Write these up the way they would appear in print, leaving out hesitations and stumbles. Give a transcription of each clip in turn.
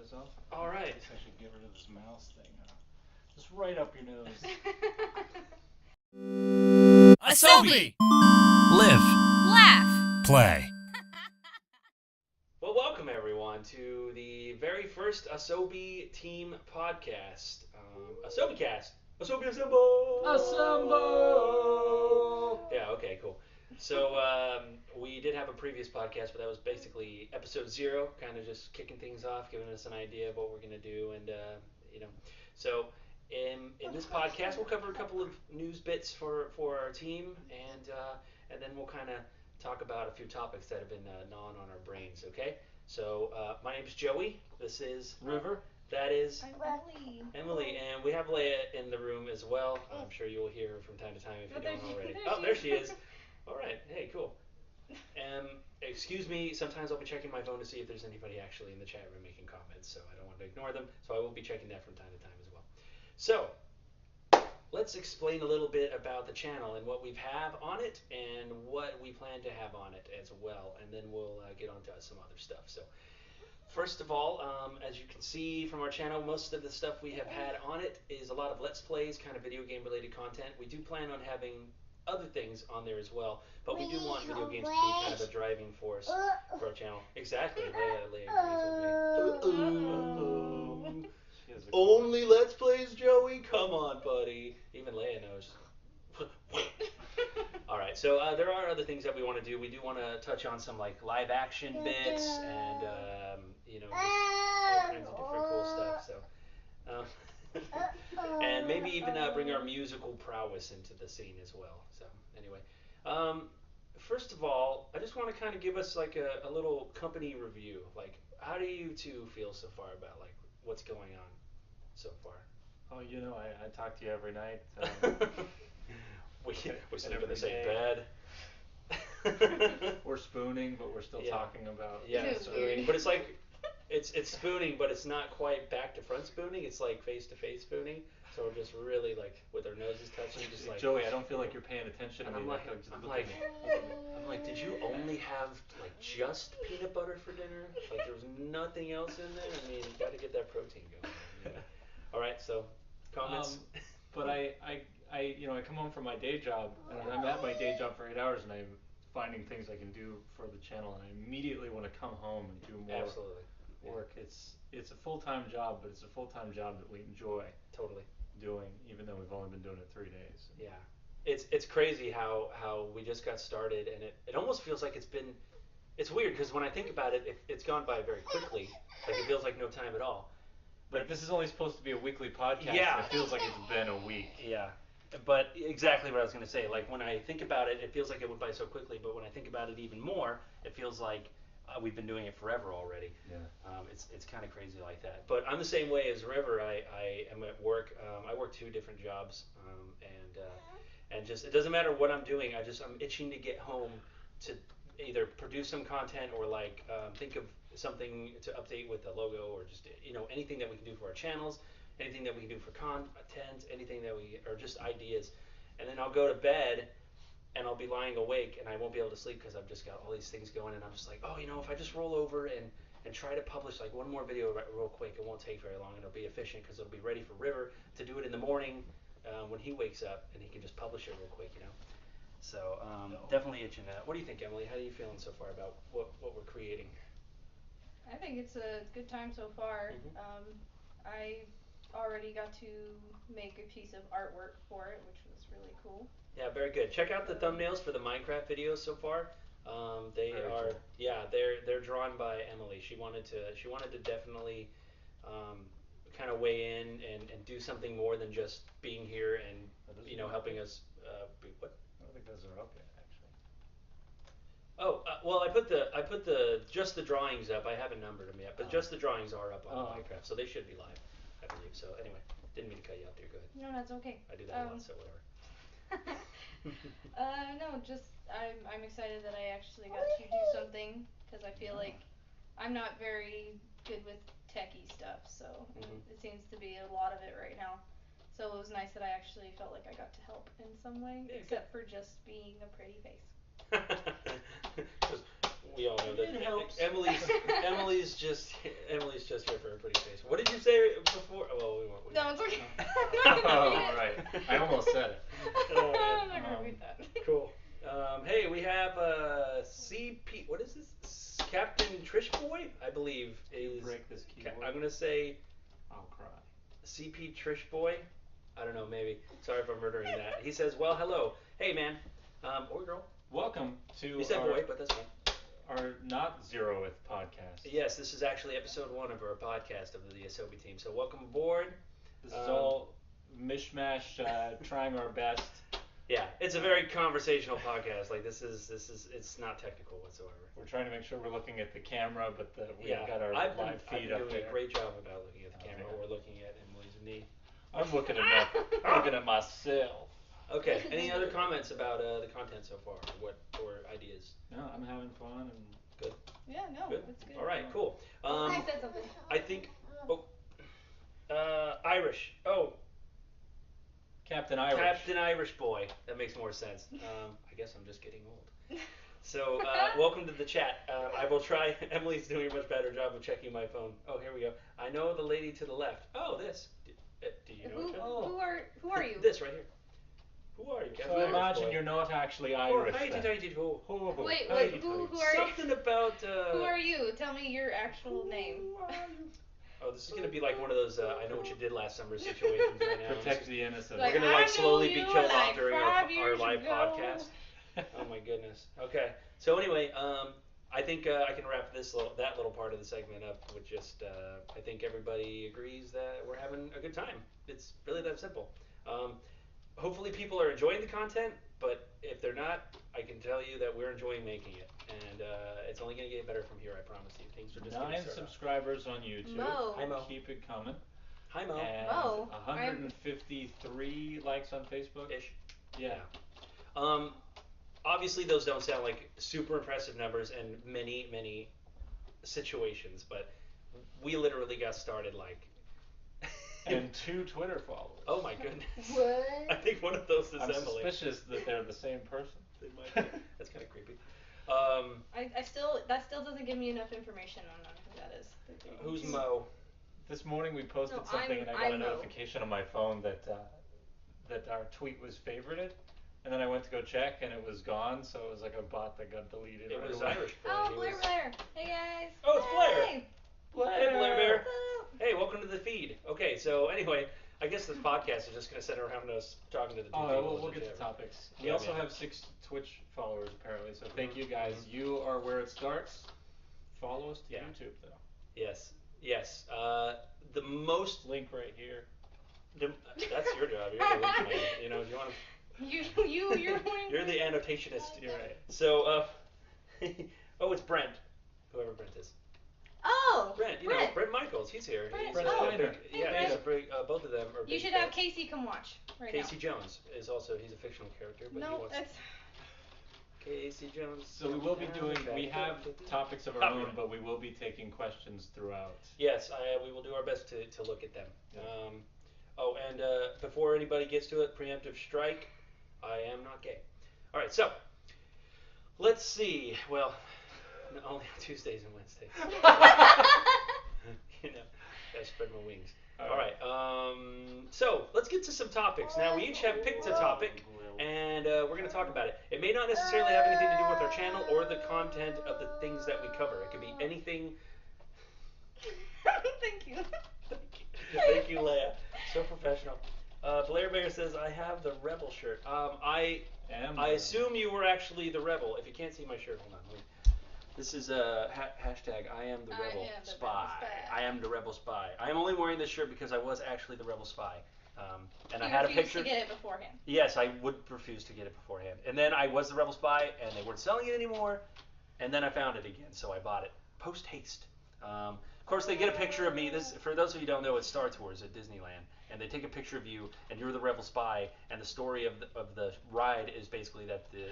this off. All I right. guess I should get rid of this mouse thing. Just right up your nose. Asobi! Live. Laugh. Play. Well, welcome everyone to the very first Asobi Team podcast. AsobiCast. Asobi Assemble! Assemble! Yeah, okay, cool. So we did have a previous podcast, but that was basically episode 0, kind of just kicking things off, giving us an idea of what we're going to do, and so in this podcast we'll cover a couple of news bits for our team, and then we'll kind of talk about a few topics that have been gnawing on our brains. Okay, so my name's Joey. This is River. That is Emily. Emily, and we have Leia in the room as well. I'm sure you'll hear her from time to time if you don't already. Oh, there she is. All right. Hey, cool. Excuse me, sometimes I'll be checking my phone to see if there's anybody actually in the chat room making comments, so I don't want to ignore them, so I will be checking that from time to time as well. So, let's explain a little bit about the channel and what we have on it and what we plan to have on it as well, and then we'll get on to some other stuff. So, first of all, as you can see from our channel, most of the stuff we have had on it is a lot of Let's Plays, kind of video game related content. We do plan on having other things on there as well, but we do want video games to be kind of a driving force for our channel. Exactly. Leia agrees with me. Only Let's Plays, Joey? Come on, buddy. Even Leia knows. Alright, so there are other things that we want to do. We do want to touch on some like live action bits and just all kinds of different cool stuff. So and maybe even bring our musical prowess into the scene as well. So anyway, first of all, I just want to kind of give us like a little company review. Like, how do you two feel so far about like what's going on so far? Oh, I talk to you every night. We sleep in every the same day. bed. We're spooning, but we're still talking about spooning. But it's like it's spooning, but it's not quite back to front spooning. It's like face to face spooning. So we're just really like with our noses touching, just like Joey. I don't feel like you're paying attention. And I'm like, did you only have like just peanut butter for dinner? Like there was nothing else in there? I mean, you got to get that protein going. All right, so comments. But I come home from my day job, and I'm at my day job for 8 hours, and I'm finding things I can do for the channel, and I immediately want to come home and do more work. It's a full-time job, but it's a full-time job that we enjoy doing, even though we've only been doing it 3 days. Yeah, it's crazy how we just got started, and it almost feels like it's weird because when I think about it, it's gone by very quickly. Like it feels like no time at all. But this is only supposed to be a weekly podcast. Yeah. And it feels like it's been a week. Yeah. But exactly what I was going to say. Like when I think about it, it feels like it went by so quickly. But when I think about it even more, it feels like we've been doing it forever already. Yeah. It's kind of crazy like that. But I'm the same way as River. I am at work. I work 2 different jobs, and just it doesn't matter what I'm doing. I'm itching to get home to either produce some content or like think of something to update with the logo or just anything that we can do for our channels, anything that we can do for content, anything that or just ideas. And then I'll go to bed and I'll be lying awake and I won't be able to sleep because I've just got all these things going, and I'm just like, if I just roll over and try to publish like one more video real quick, it won't take very long and it'll be efficient because it'll be ready for River to do it in the morning when he wakes up and he can just publish it real quick. So definitely itching that. What do you think, Emily? How are you feeling so far about what we're creating? I think it's a good time so far. I already got to make a piece of artwork for it, which was really cool. Yeah, very good. Check out the thumbnails for the Minecraft videos so far. They Very are cool. they're drawn by Emily. She wanted to definitely kind of weigh in and do something more than just being here and helping us. What? I don't think those are up yet, actually. Oh, well, I put just the drawings up. I haven't numbered them yet, but just the drawings are up on Minecraft, so they should be live, I believe. So anyway, didn't mean to cut you off there. Go ahead. No, that's okay. I do that a lot, so whatever. No, just I'm excited that I actually got to do something because I feel like I'm not very good with techie stuff, so it seems to be a lot of it right now. So it was nice that I actually felt like I got to help in some way, except for just being a pretty face. We all know that Emily's just here for a pretty click this keyboard. I'm gonna say. I'll cry. CP Trish Boy. I don't know, maybe. Sorry if I'm murdering that. He says, well, hello. Hey, man. Or girl. Welcome to You said boy, but that's fine. Our not zeroth podcast. Yes, this is actually episode 1 of our podcast of the Asobi Team. So welcome aboard. This is all mishmash, trying our best. Yeah, it's a very conversational podcast. Like this is it's not technical whatsoever. We're trying to make sure we're looking at the camera, but we've got our I've live feed been up doing there. a great job about looking at the camera or looking at Emily's knee. I'm looking at myself. Okay. Any other comments about the content so far, or ideas? No, I'm having fun and good. Yeah, no, Good. it's good. All right, cool. I said something. I think. Irish. Oh. Captain Irish. Captain Irish Boy. That makes more sense. I guess I'm just getting old. So, welcome to the chat. I will try. Emily's doing a much better job of checking my phone. Oh, here we go. I know the lady to the left. Oh, this. Do you know it? Who are you? This right here. Who are you, Captain So Irish imagine Boy? you're not actually Irish. Wait, who are you? Something about. Who are you? Tell me your actual name. Oh, this is gonna be like one of those I know what you did last summer situations right now. Protect the innocent. We're gonna like slowly be killed off during our live podcast. Oh my goodness. Okay. So anyway, I think I can wrap that little part of the segment up with just I think everybody agrees that we're having a good time. It's really that simple. Hopefully people are enjoying the content, but if they're not, I can tell you that we're enjoying making it, and it's only going to get better from here. I promise you. Things are just 9 subscribers on YouTube. Mo. Hi, Mo. Keep it coming. Hi, Mo. And Mo. 153 likes on Facebook. Ish. Yeah. Obviously, those don't sound like super impressive numbers in many situations, but we literally got started like. And 2 Twitter followers. Oh my goodness. What? I think one of those is I'm Emily. suspicious that they're the same person. They might be. That's kind of creepy. That still doesn't give me enough information on who that is. Who's Mo? This morning we posted No, something and I got a I'm Mo. notification on my phone that our tweet was favorited, and then I went to go check and it was gone. So it was like a bot that got deleted. It right was away. Irish Boy. Oh, He Blair. Hey guys. Oh, it's Blair. Hey. Hey, Blair Bear. Hello. Hey, welcome to the feed. Okay, so anyway, I guess this podcast is just going to center around us talking to the two people. We'll get to topics. We Yeah, also man. have 6 Twitch followers apparently, so thank you guys. You are where it starts. Follow us to Yeah. YouTube though. Yes. The most Link right here. that's your job. You're the link man. You know, if you want to. You're the annotationist. You're right. So, oh, it's Brent. Whoever Brent is. Oh. Brent, you know, Brent Michaels. He's here. Brent, He's Brent a Steiner. big, Hey, yeah, he's a Brent. big, both of them are big You should have fans. Casey come watch right Casey Jones is also, he's a fictional character, but now. he No, wants that's. Casey Jones. So we will be we have topics of our own, but we will be taking questions throughout. Yes, we will do our best to look at them. And before anybody gets to it, preemptive strike, I am not gay. All right, so let's see. Well, only on Tuesdays and Wednesdays. You know, gotta spread my wings. All right. So let's get to some topics. Now we each have picked a topic, and we're going to talk about it. It may not necessarily have anything to do with our channel or the content of the things that we cover. It could be anything. Thank you. Thank you, Leia. So professional. Blair Bear says, I have the Rebel shirt. I assume you were actually the Rebel. If you can't see my shirt, hold on. This is a hashtag I am the Rebel Spy. I am the Rebel Spy. I am only wearing this shirt because I was actually the Rebel Spy. And I had a picture. To get it beforehand. Yes, I would refuse to get it beforehand. And then I was the Rebel Spy, and they weren't selling it anymore. And then I found it again, so I bought it post haste. Of course, they get a picture of me. This, for those of you who don't know, it's Star Tours at Disneyland, and they take a picture of you, and you're the Rebel Spy. And the story of the ride is basically that the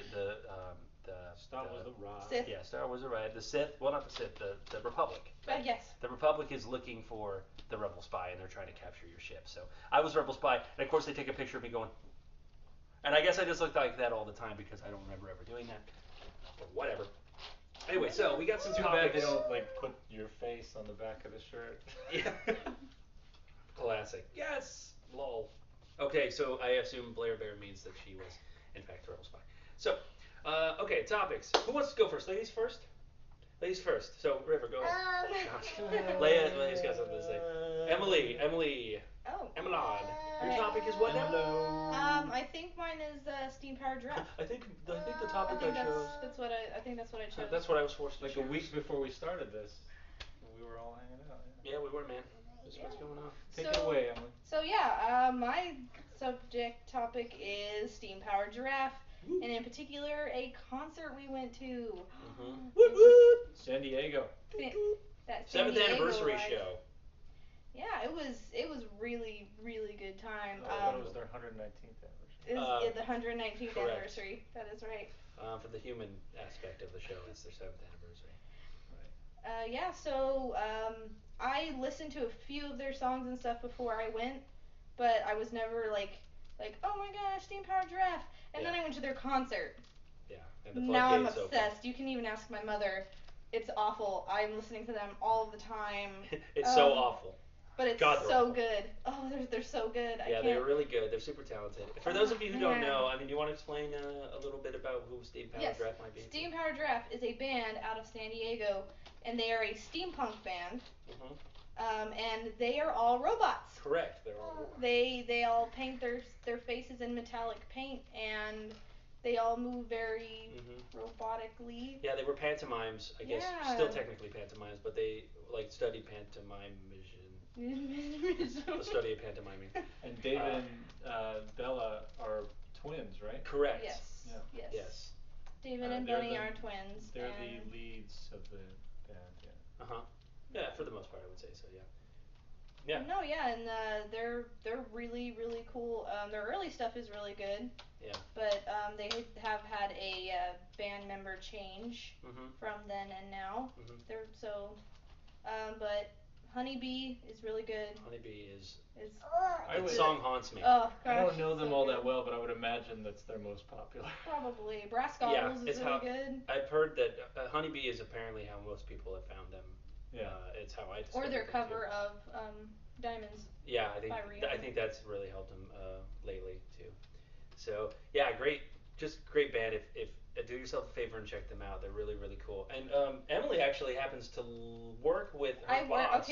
Star Wars the ride. Sith. Yeah, Star Wars the ride. The Sith, well, not the Sith, the Republic. Yes. The Republic is looking for the Rebel Spy, and they're trying to capture your ship. So I was Rebel Spy, and of course they take a picture of me going, and I guess I just looked like that all the time because I don't remember ever doing that. But whatever. Anyway, so we got some Too topics. bad they don't like put your face on the back of the shirt. Yeah. Classic. Yes. Lol. Okay, so I assume Blair Bear means that she was, in fact, the Rebel Spy. So, okay, topics. Who wants to go first? Ladies first? Ladies first. So, River, go ahead. Leia's got something to say. Emily. Oh. Emilad. Your topic is what now? I think mine is Steam Powered Giraffe. I think the topic I chose. I think that's what I chose. That's what I was forced to choose. Like a week before we started this, we were all hanging out. Yeah, we were, man. That's what's going on. Take it away, Emily. So yeah, my subject topic is Steam Powered Giraffe, and in particular a concert we went to. Woot woot! San Diego. That San 7th Diego anniversary ride. show. Yeah, it was really good time. What was their 119th anniversary? It was the 119th correct. anniversary. That is right. For the human aspect of the show, it's their 7th anniversary. Right. Yeah, so I listened to a few of their songs and stuff before I went, but I was never like oh my gosh, Steam Powered Giraffe. And then I went to their concert. Yeah, and the now I'm floodgates obsessed. open. You can even ask my mother. It's awful. I'm listening to them all of the time. It's so awful. But it's God, so awful. Good. Oh, they're so good. Yeah, they're really good. They're super talented. For those of you who don't know, I mean, you want to explain a little bit about who Steam Powered Giraffe might be? Steam Powered Giraffe is a band out of San Diego, and they are a steampunk band. And they are all robots. Correct. They're all robots. They all paint their faces in metallic paint, and they all move very robotically. Yeah, they were pantomimes, I guess. Yeah. Still technically pantomimes, but they studied pantomimation. The study of pantomiming. And David and Bella are twins, right? Correct. Yes. Yeah. Yes. David and Bunny are twins. They're the leads of the band, yeah. Yeah, for the most part, I would say so. Yeah. Yeah. No, yeah, and they're really cool. Their early stuff is really good. Yeah. But they have had a band member change from then and now. They're so, but Honeybee is really good. Honeybee is. The song haunts me. Oh gosh. I don't know them all that well, but I would imagine that's their most popular. Probably. Brass Goggles is really good. I've heard that Honeybee is apparently how most people have found them. Yeah. It's how I discovered Or their them cover too. of Diamonds. Yeah, by I think that's really helped them lately too. So yeah, great band. If do yourself a favor and check them out. They're really cool. And Emily actually happens to work with her boss.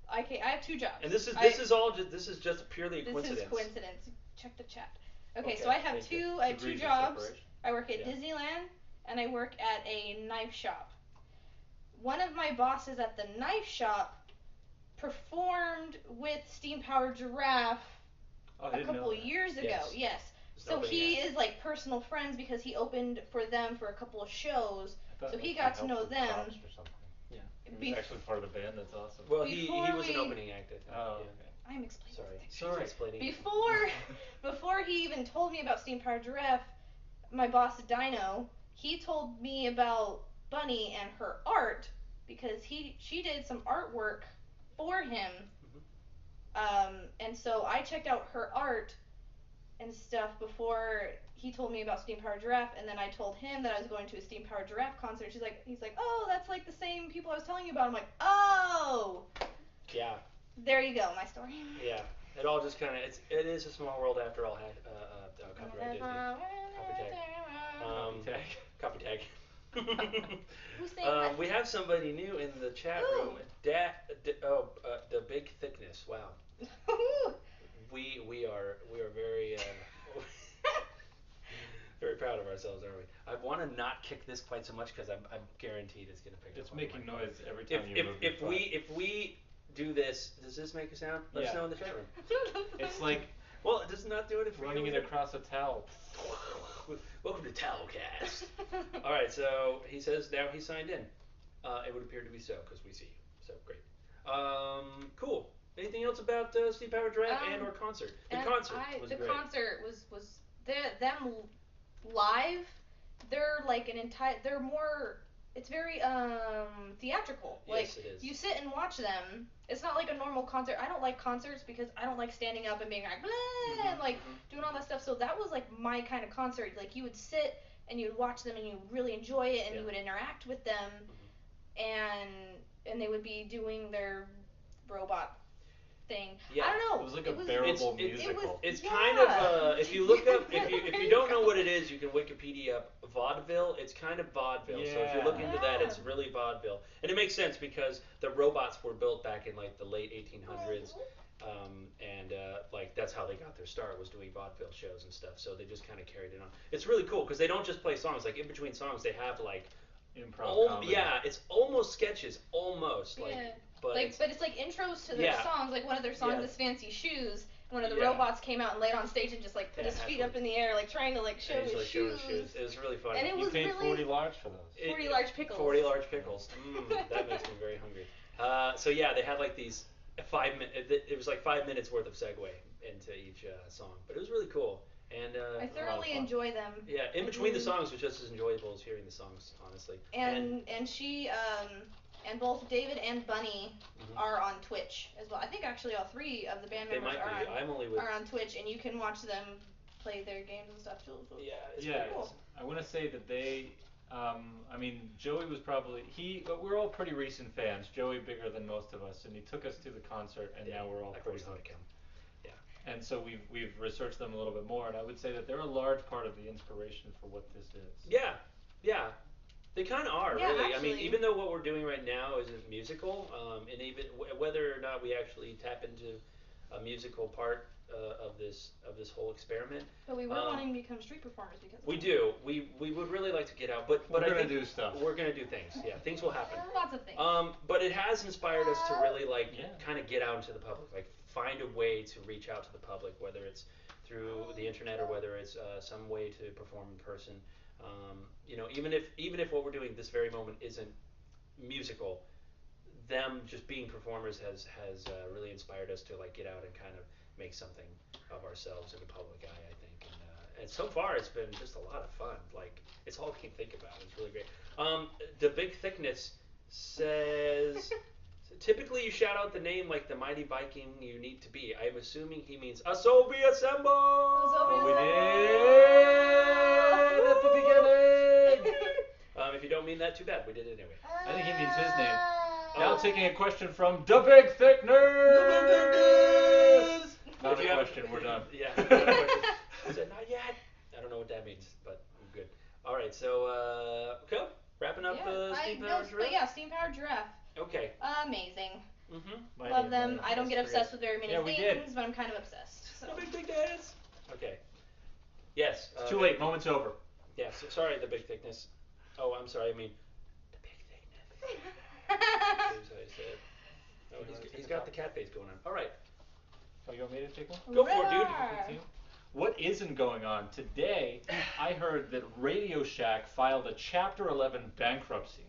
I have two jobs. And this is just purely a coincidence. This is coincidence. Check the chat. Okay, so I have two jobs. I work at Disneyland and I work at a knife shop. One of my bosses at the knife shop performed with Steam Powered Giraffe a couple years ago. Yes. So he is like personal friends because he opened for them for a couple of shows. So he got to know them. Yeah. He was actually part of the band. That's awesome. Well, he was an opening act. I think. Oh, okay. I'm explaining. Sorry. Explaining. Before he even told me about Steam Powered Giraffe, my boss Dino, he told me about Bunny and her art because she did some artwork for him. And so I checked out her art and stuff before he told me about Steam Powered Giraffe, and then I told him that I was going to a Steam Powered Giraffe concert. He's like, oh, that's like the same people I was telling you about. I'm like, oh. Yeah. There you go, my story. Yeah. It all just kind of it is a small world after all. Copyright Disney. Copy tag. Who's saying that? We have somebody new in the chat room. The Big Thickness. Wow. We are very very proud of ourselves, aren't we? I want to not kick this quite so much because I'm guaranteed it's gonna pick up. It's making noise every time you move. If we do this, does this make a sound? Let us know in the chat room. It's like it does not do it if running it across a towel. Welcome to Towelcast. All right, so he says now he signed in. It would appear to be so because we see you. So great. Cool. Anything else about Steam Powered Giraffe and or concert? The concert was great. The concert was them live. They're like they're more. It's very theatrical. Yes, it is. You sit and watch them. It's not like a normal concert. I don't like concerts because I don't like standing up and being like blah, and like doing all that stuff. So that was like my kind of concert. Like you would sit and you'd watch them and you would really enjoy it and you would interact with them, and they would be doing their robot thing Yeah. I don't know. It was like a bearable musical. It's kind of if you look up if you don't know what it is, you can Wikipedia up vaudeville. It's kind of vaudeville. Yeah. So if you look into that, it's really vaudeville, and it makes sense because the robots were built back in like the late 1800s. Like that's how they got their start, was doing vaudeville shows and stuff. So they just kind of carried it on. It's really cool because they don't just play songs. Like in between songs, they have like improv comedy. Yeah, it's almost sketches, almost like. Yeah. But it's like intros to their songs. Like one of their songs is Fancy Shoes. One of the robots came out and laid on stage and just like put his feet up in the air, like trying to like show his shoes. It was really funny. And it was paid really 40 large for those. 40 large pickles. 40 large pickles. That makes me very hungry. So yeah, they had like these 5 minutes. It was like 5 minutes worth of segue into each song, but it was really cool. And I thoroughly enjoy them. Yeah, in between the songs was just as enjoyable as hearing the songs, honestly. And she and both David and Bunny are on Twitch as well. I think actually all three of the band members are on Twitch, and you can watch them play their games and stuff too. So it's pretty cool. I want to say that they. I mean, Joey was probably we're all pretty recent fans. Joey bigger than most of us, and he took us to the concert, and now we're all pretty hooked. Yeah. And so we've researched them a little bit more, and I would say that they're a large part of the inspiration for what this is. Yeah. They kind of are, really. Actually. I mean, even though what we're doing right now isn't musical, and even whether or not we actually tap into a musical part of this whole experiment. But we were wanting to become street performers because of we do. We would really like to get out, but we're gonna do stuff. We're gonna do things. Yeah, things will happen. Lots of things. But it has inspired us to really kind of get out into the public, like find a way to reach out to the public, whether it's through the internet or whether it's some way to perform in person. Even if what we're doing this very moment isn't musical, them just being performers has really inspired us to like get out and kind of make something of ourselves in the public eye, I think. And so far it's been just a lot of fun. Like it's all we can think about. It's really great. The Big Thickness says typically you shout out the name like the mighty Viking you need to be. I'm assuming he means Asobi Assemble! Asobi we did at the beginning! If you don't mean that, too bad. We did it anyway. I think he means his name. Now taking a question from The Big Thickness! Not a question, we're done. Yeah. I said, not yet. I don't know what that means, but I'm good. All right, so, cool. Wrapping up Steam Powered Giraffe? Yeah, Steam Powered Giraffe. Okay. Amazing. Mm-hmm. Love them. I don't get obsessed with very many things, but I'm kind of obsessed. So. The Big Thickness. Okay. Yes. It's too late. Moment's over. Yeah. So, sorry, The Big Thickness. Oh, I'm sorry. I mean, The Big Thickness. That's how I said. Oh, he's got the cat face going on. All right. Oh, you want me to take one? Go for it, dude. What isn't going on? Today, I heard that Radio Shack filed a Chapter 11 bankruptcy.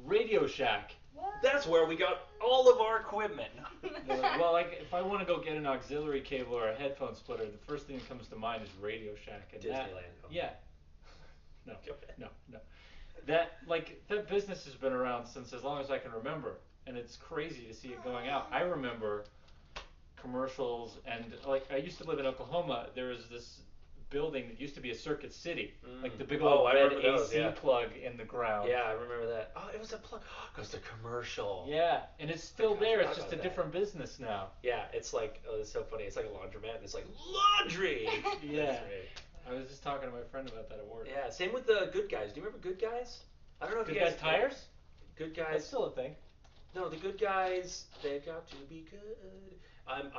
Radio Shack. What? That's where we got all of our equipment. Well, like if I want to go get an auxiliary cable or a headphone splitter, the first thing that comes to mind is Radio Shack. And Disneyland. Yeah. No. That business has been around since as long as I can remember, and it's crazy to see it going out. I remember commercials, and like I used to live in Oklahoma. There was this building that used to be a Circuit City, like the big old red AC plug in the ground. Yeah, I remember that. Oh, it was a plug. It was the commercial. Yeah, and it's still there. It's just a different business now. Yeah, it's like it's so funny. It's like a laundromat, and it's like laundry. Yeah. That's right. I was just talking to my friend about that at work. Yeah, same with the Good Guys. Do you remember Good Guys? I don't know if Good you guys Guys tires. Good Guys. That's still a thing. No, the Good Guys. They've got to be good. I'm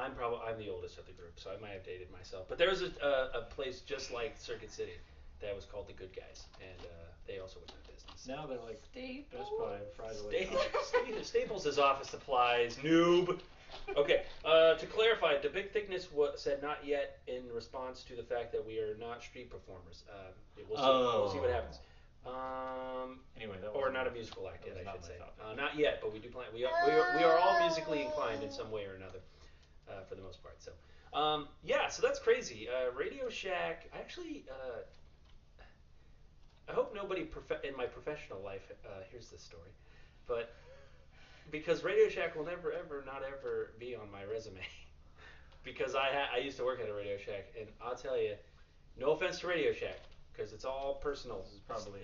the oldest of the group, so I might have dated myself. But there was a place just like Circuit City that was called the Good Guys, and they also went out of business. Now they're like Staples. Best Buy and fries away. Staples is office supplies, noob. Okay, to clarify, The Big Thickness said not yet in response to the fact that we are not street performers. We'll see what happens. Anyway, or not a musical act yet, I should say. Not yet, but we do plan. We are all musically inclined in some way or another, for the most part. So, so that's crazy. Radio Shack. Actually, I hope nobody in my professional life hears this story, but because Radio Shack will never, ever, not ever be on my resume, because I used to work at a Radio Shack, and I'll tell you, no offense to Radio Shack, because it's all personal.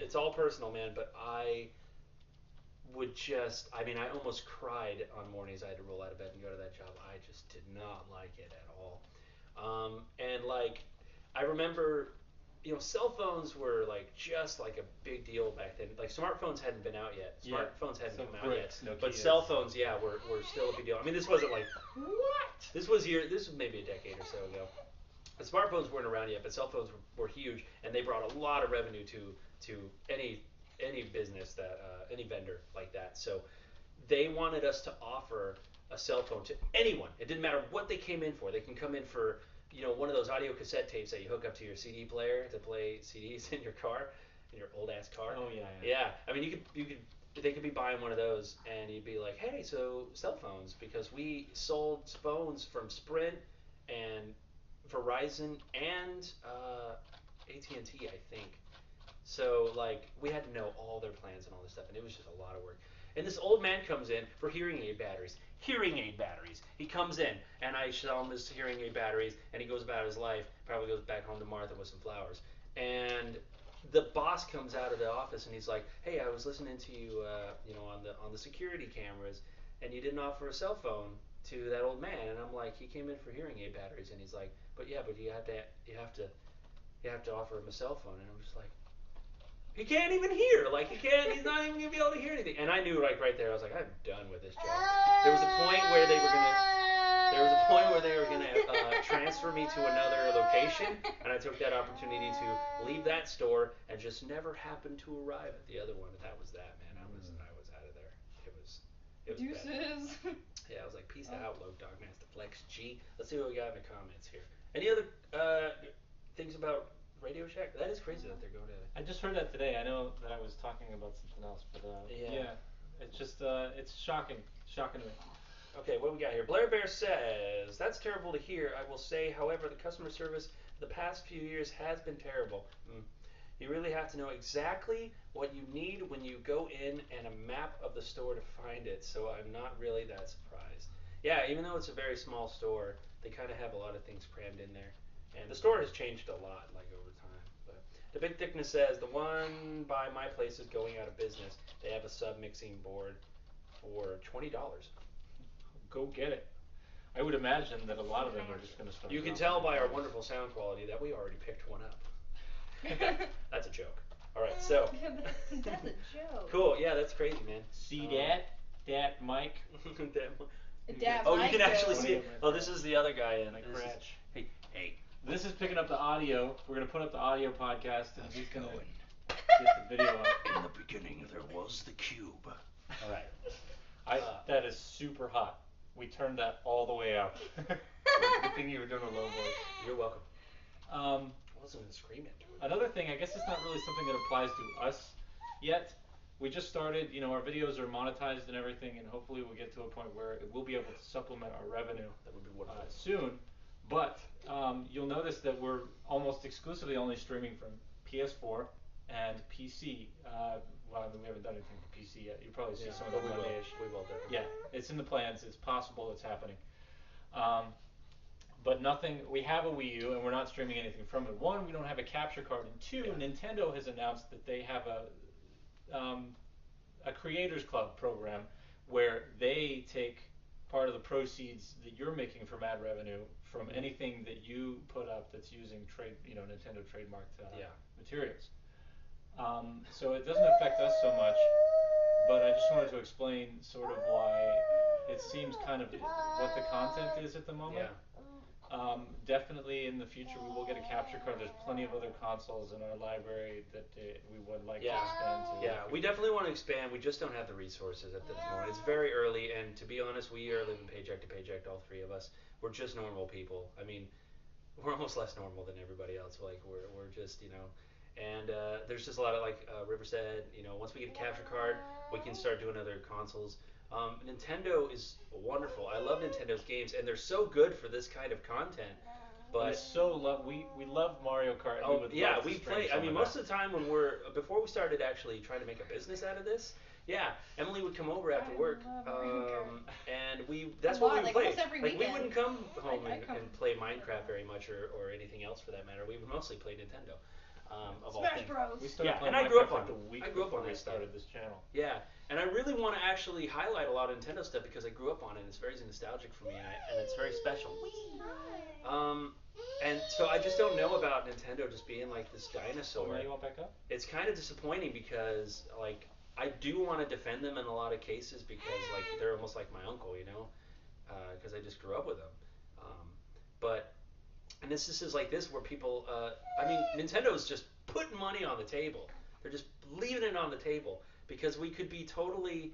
It's all personal, man. But I would just, I mean, I almost cried on mornings I had to roll out of bed and go to that job. I just did not like it at all. And like, I remember, cell phones were like just like a big deal back then. Like smartphones hadn't been out yet. Smartphones hadn't come out yet. But cell phones, were still a big deal. I mean, this wasn't like, what? This was maybe a decade or so ago. The smartphones weren't around yet, but cell phones were huge, and they brought a lot of revenue to any business that any vendor like that. So they wanted us to offer a cell phone to anyone. It didn't matter what they came in for. They can come in for one of those audio cassette tapes that you hook up to your CD player to play CDs in your car, in your old ass car. Oh yeah. Yeah. I mean, they could be buying one of those, and you'd be like, hey, so cell phones, because we sold phones from Sprint and Verizon and AT&T, I think. So like we had to know all their plans and all this stuff, and it was just a lot of work. And this old man comes in for hearing aid batteries. He comes in, and I sell him his hearing aid batteries, and he goes about his life. Probably goes back home to Martha with some flowers. And the boss comes out of the office, and he's like, "Hey, I was listening to you, on the security cameras, and you didn't offer a cell phone to that old man." And I'm like, "He came in for hearing aid batteries," and he's like, "But you have to offer him a cell phone." And I'm just like, he can't even hear. Like he's not even gonna be able to hear anything. And I knew like right there, I was like, I'm done with this job. There was a point where they were gonna transfer me to another location, and I took that opportunity to leave that store and just never happened to arrive at the other one. And that was that, man. I was out of there. It was Deuces. bad. Yeah, I was like, peace out, Low Dog Master Flex G. Let's see what we got in the comments here. Any other things about Radio Shack? That is crazy that they're going to. I just heard that today. I know that I was talking about something else, but it's just it's shocking to me. Okay, what we got here? Blair Bear says, that's terrible to hear. I will say, however, the customer service the past few years has been terrible. You really have to know exactly what you need when you go in and a map of the store to find it, so I'm not really that surprised. Yeah, even though it's a very small store, they kind of have a lot of things crammed in there. And the store has changed a lot, like, over time. But the Big Thickness says, the one by my place is going out of business. They have a sub-mixing board for $20. Go get it. I would imagine that a lot of them are just going to start. You can tell by our wonderful sound quality that we already picked one up. That's a joke. All right, so. That's a joke. Cool. Yeah, that's crazy, man. See that mic. You can actually see it. Oh, this is the other guy in. Hey. This is picking up the audio. We're gonna put up the audio podcast, and he's gonna get the video up. In the beginning, there was the cube. All right. That is super hot. We turned that all the way up. Good thing you were doing a low voice. You're welcome. I wasn't gonna scream into it. Another thing, I guess it's not really something that applies to us yet. We just started, our videos are monetized and everything, and hopefully we'll get to a point where we'll be able to supplement our revenue That would be wonderful. Soon. But you'll notice that we're almost exclusively only streaming from PS4 and PC. Well, we haven't done anything for PC yet. You'll probably see some of the Monday-ish. We will definitely. Yeah, it's in the plans. It's possible. It's happening. But nothing. We have a Wii U, and we're not streaming anything from it. One, we don't have a capture card, and two, Nintendo has announced that they have a Creators Club program where they take part of the proceeds that you're making from ad revenue from anything that you put up that's using Nintendo trademarked materials. So it doesn't affect us so much, but I just wanted to explain sort of why it seems kind of what the content is at the moment. Yeah. Definitely in the future we will get a capture card. There's plenty of other consoles in our library that we would like to expand to. Yeah, we definitely want to expand. We just don't have the resources at this moment. It's very early, and to be honest, we are living paycheck to paycheck, all three of us. We're just normal people. I mean, we're almost less normal than everybody else. Like we're just, and there's just a lot of River said, once we get a capture card, we can start doing other consoles. Nintendo is wonderful. I love Nintendo's games, and they're so good for this kind of content. But we love Mario Kart. Oh yeah, we play. I mean, most of the time before we started actually trying to make a business out of this, Emily would come over after work, and that's what we would play. We wouldn't come home and play Minecraft very much or anything else for that matter. We would mostly play Nintendo. of all Smash things. Bros. We started Yeah, playing and I grew up Minecraft on like it. the week I grew up before on we that stuff. started this channel. Yeah, and I really want to actually highlight a lot of Nintendo stuff because I grew up on it. It's very nostalgic for me, and it's very special. And so I just don't know about Nintendo just being like this dinosaur. Oh, now you want back up? It's kind of disappointing because like I do want to defend them in a lot of cases because like they're almost like my uncle, you know, because I just grew up with them. But and instances like this where people, I mean, Nintendo's just putting money on the table. They're just leaving it on the table because we could be totally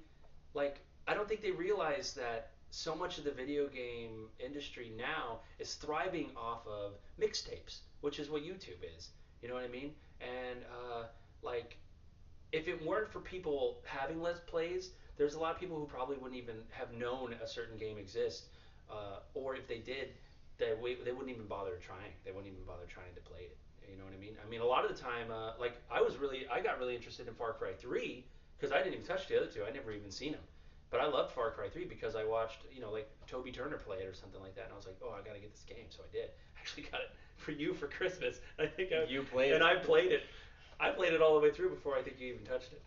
like I don't think they realize that so much of the video game industry now is thriving off of mixtapes, which is what YouTube is. You know what I mean? And like, if it weren't for people having Let's Plays, there's a lot of people who probably wouldn't even have known a certain game exists, or if they did, they wouldn't even bother trying. They wouldn't even bother trying to play it. You know what I mean? I mean, a lot of the time, like I got really interested in Far Cry 3 because I didn't even touch the other two. I never even seen them. But I loved Far Cry 3 because I watched, you know, like Toby Turner play it or something like that, and I was like, oh, I gotta get this game, so I did. I actually got it for you for Christmas. I think You played it. and I played it. I played it all the way through before I think you even touched it.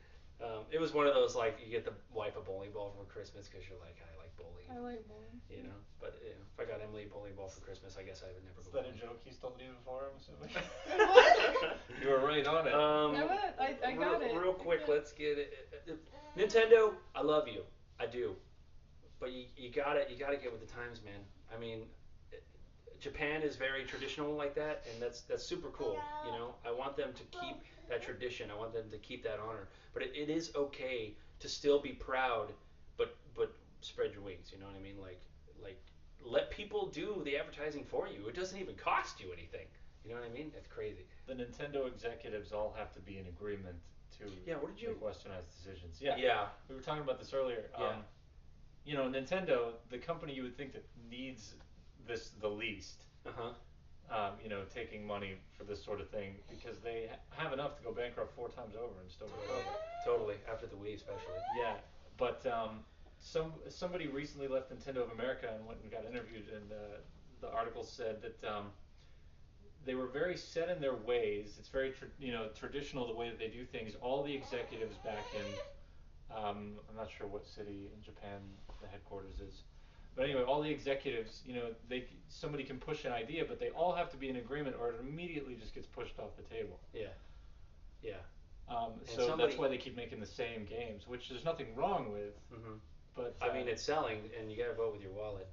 It was one of those like you get the wife a bowling ball for Christmas because you're like I like bowling. I like bowling. You know, but you know, if I got Emily a bowling ball for Christmas, I guess I would never Is go that a bowling. joke he's told you before, I'm assuming? What? You were right on it. I got it. Real quick, let's get it. Nintendo, I love you. I do. But you gotta get with the times, man. I mean, Japan is very traditional like that, and that's super cool. You know, I want them to keep that tradition. I want them to keep that honor. But it is okay to still be proud, but spread your wings. You know what I mean? Like let people do the advertising for you. It doesn't even cost you anything. You know what I mean? That's crazy. The Nintendo executives all have to be in agreement to make westernized decisions. Yeah. Yeah. We were talking about this earlier. Yeah. You know, Nintendo, the company you would think that needs this the least. You know, taking money for this sort of thing because they have enough to go bankrupt 4 times over and still recover. Totally. After the Wii, especially. Yeah, but somebody recently left Nintendo of America and went and got interviewed, and the article said that they were very set in their ways. It's very traditional the way that they do things. All the executives back in I'm not sure what city in Japan the headquarters is. But anyway, all the executives, you know, somebody can push an idea, but they all have to be in agreement, or it immediately just gets pushed off the table. Yeah. Yeah. So that's why they keep making the same games, which there's nothing wrong with. But I mean, it's selling, and you gotta vote with your wallet.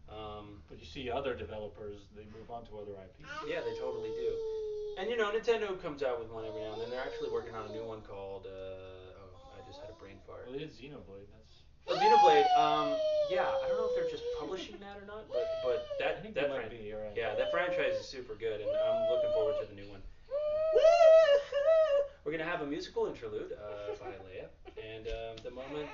But you see other developers, they move on to other IPs. Yeah, they totally do. And you know, Nintendo comes out with one every now and then. They're actually working on a new one called. I just had a brain fart. Well, they did Xenoblade. Xenoblade. Yeah, I don't know if they're just publishing that or not, but that I think that they might be. You're right. Yeah, that franchise is super good, and I'm looking forward to the new one. We're gonna have a musical interlude by Leia, and the moment.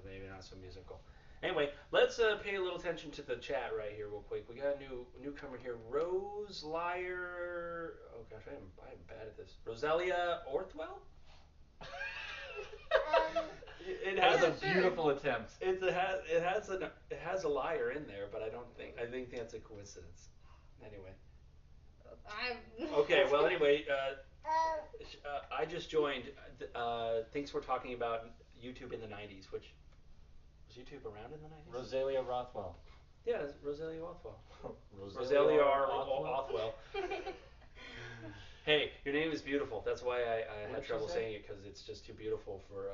Maybe not so musical. Anyway, let's pay a little attention to the chat right here, real quick. We got a newcomer here, Rose Liar. Oh gosh, I am bad at this. Roselia Orthwell. It has a beautiful attempt. It has a liar in there, but I think that's a coincidence. Anyway. Okay. Well, anyway, I just joined. Thinks we're talking about YouTube in the '90s, which was YouTube around in the '90s. Roselia Rothwell. Yeah, it's Roselia Rothwell. Roselia Rothwell. Hey, your name is beautiful. That's why I had trouble saying it because it's just too beautiful for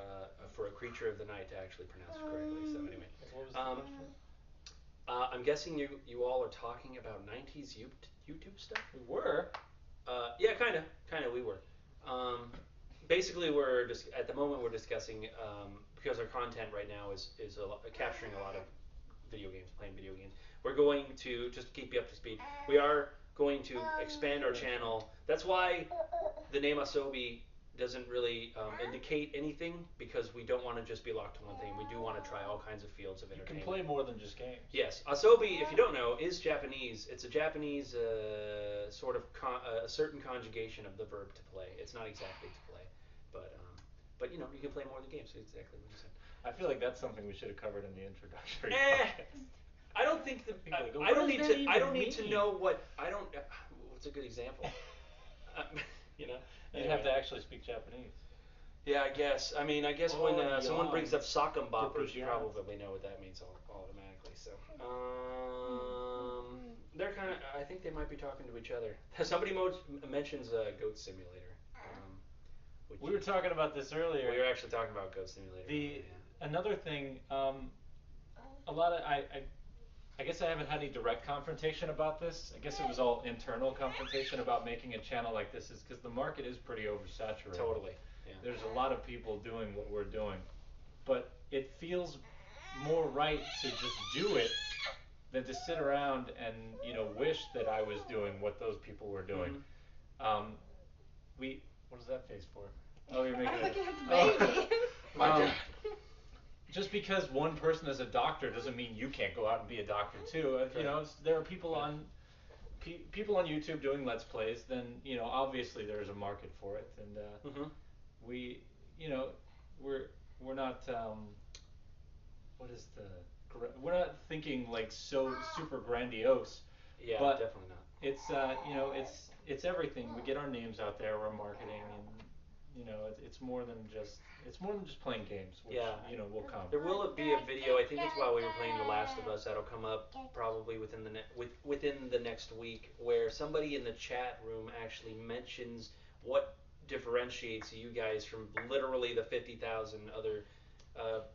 a creature of the night to actually pronounce it correctly. So anyway, what was the question? I'm guessing you all are talking about '90s YouTube stuff. We were. Yeah, kind of. We were. Basically, we're just at the moment we're discussing because our content right now is capturing a lot of playing video games. We're going to just keep you up to speed. We are going to expand our channel. That's why the name Asobi doesn't really indicate anything because we don't want to just be locked to one thing. We do want to try all kinds of fields of entertainment. You can play more than just games. Yes, Asobi, if you don't know, is Japanese. It's a Japanese sort of a certain conjugation of the verb to play. It's not exactly to play, but you know you can play more than games. So exactly what you said. I feel like that's something we should have covered in the introductory. I don't think I don't need to know what I don't. What's a good example? You know. You'd have to actually speak Japanese. Yeah, I guess. I mean, I guess when someone brings up sock'em boppers, you Yeah. probably know what that means automatically. So, they're kind of. I think they might be talking to each other. Somebody mentions Goat Simulator. We were talking about this earlier. We were actually talking about Goat Simulator. Another thing, a lot of I guess I haven't had any direct confrontation about this. I guess it was all internal confrontation about making a channel like this, is because the market is pretty oversaturated. Totally. Yeah. There's a lot of people doing what we're doing, but it feels more right to just do it than to sit around and wish that I was doing what those people were doing. Mm-hmm. What is that face for? Oh, you're making I'm looking at the baby. Just because one person is a doctor doesn't mean you can't go out and be a doctor too. There are people on YouTube doing Let's Plays. Then obviously there's a market for it, and mm-hmm. we're not we're not thinking like so super grandiose. Yeah, but definitely not. It's everything. We get our names out there. We're marketing, and it's more than just playing games, which will come. There will be a video. I think it's while we were playing The Last of Us that'll come up probably within the next week, where somebody in the chat room actually mentions what differentiates you guys from literally the 50,000 other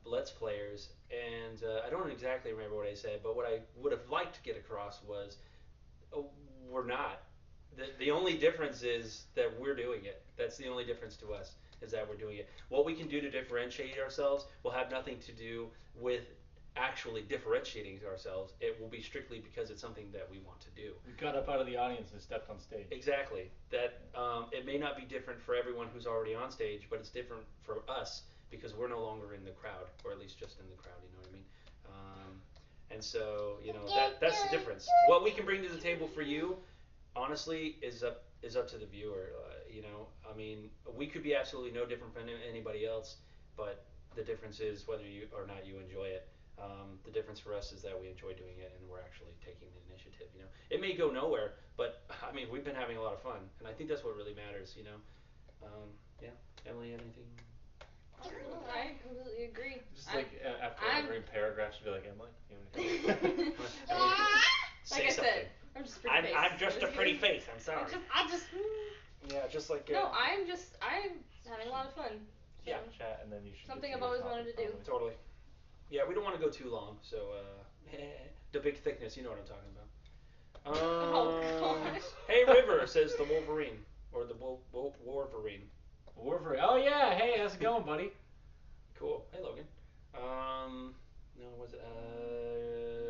Let's Players. And I don't exactly remember what I said, but what I would have liked to get across was we're not. The only difference is that we're doing it. That's the only difference to us, is that we're doing it. What we can do to differentiate ourselves will have nothing to do with actually differentiating ourselves. It will be strictly because it's something that we want to do. We got up out of the audience and stepped on stage. Exactly. That it may not be different for everyone who's already on stage, but it's different for us because we're no longer in the crowd, or at least just in the crowd. You know what I mean? And so that's the difference. What we can bring to the table for you, honestly, is up to the viewer. I mean, we could be absolutely no different from anybody else, but the difference is whether you or not you enjoy it. The difference for us is that we enjoy doing it, and we're actually taking the initiative. It may go nowhere, but I mean, we've been having a lot of fun, and I think that's what really matters. Yeah. Emily, anything? I completely agree. Just after every paragraph, she'd be like, Emily, Emily, like I said, I'm just a pretty face. I'm just a pretty face. I'm sorry. I just. Yeah, just like. No, I'm having a lot of fun. So yeah. Chat, and then you should. Something I've always wanted to do. Totally. Yeah, we don't want to go too long, so the big thickness, you know what I'm talking about. Oh gosh. Hey River, says the Wolverine, or the Wolverine. Wolverine. Oh yeah. Hey, how's it going, buddy? Cool. Hey Logan. No, was it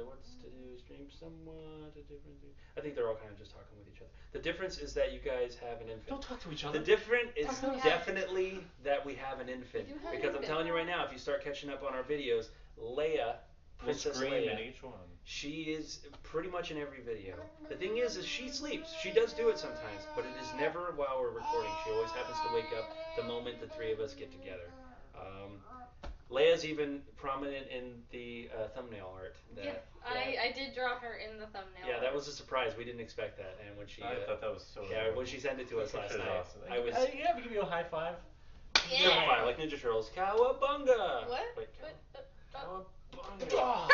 what's to do? Stream somewhat a different thing. I think they're all kind of just talking with each other. The difference is that you guys have an infant. Don't talk to each other. The difference is definitely that we have an infant. Because I'm telling you right now, if you start catching up on our videos, Leia, Princess Leia, in each one. She is pretty much in every video. The thing is she sleeps. She does do it sometimes, but it is never while we're recording. She always happens to wake up the moment the three of us get together. Leia's even prominent in the thumbnail art. I did draw her in the thumbnail. Yeah, that was a surprise. We didn't expect that, and when she I thought that was so. Yeah, when she sent it to us last night, awesome. I was. Yeah, we give you a high five. Yeah. High five, like Ninja Turtles. Cowabunga. What? Wait, Cowabunga. Oh.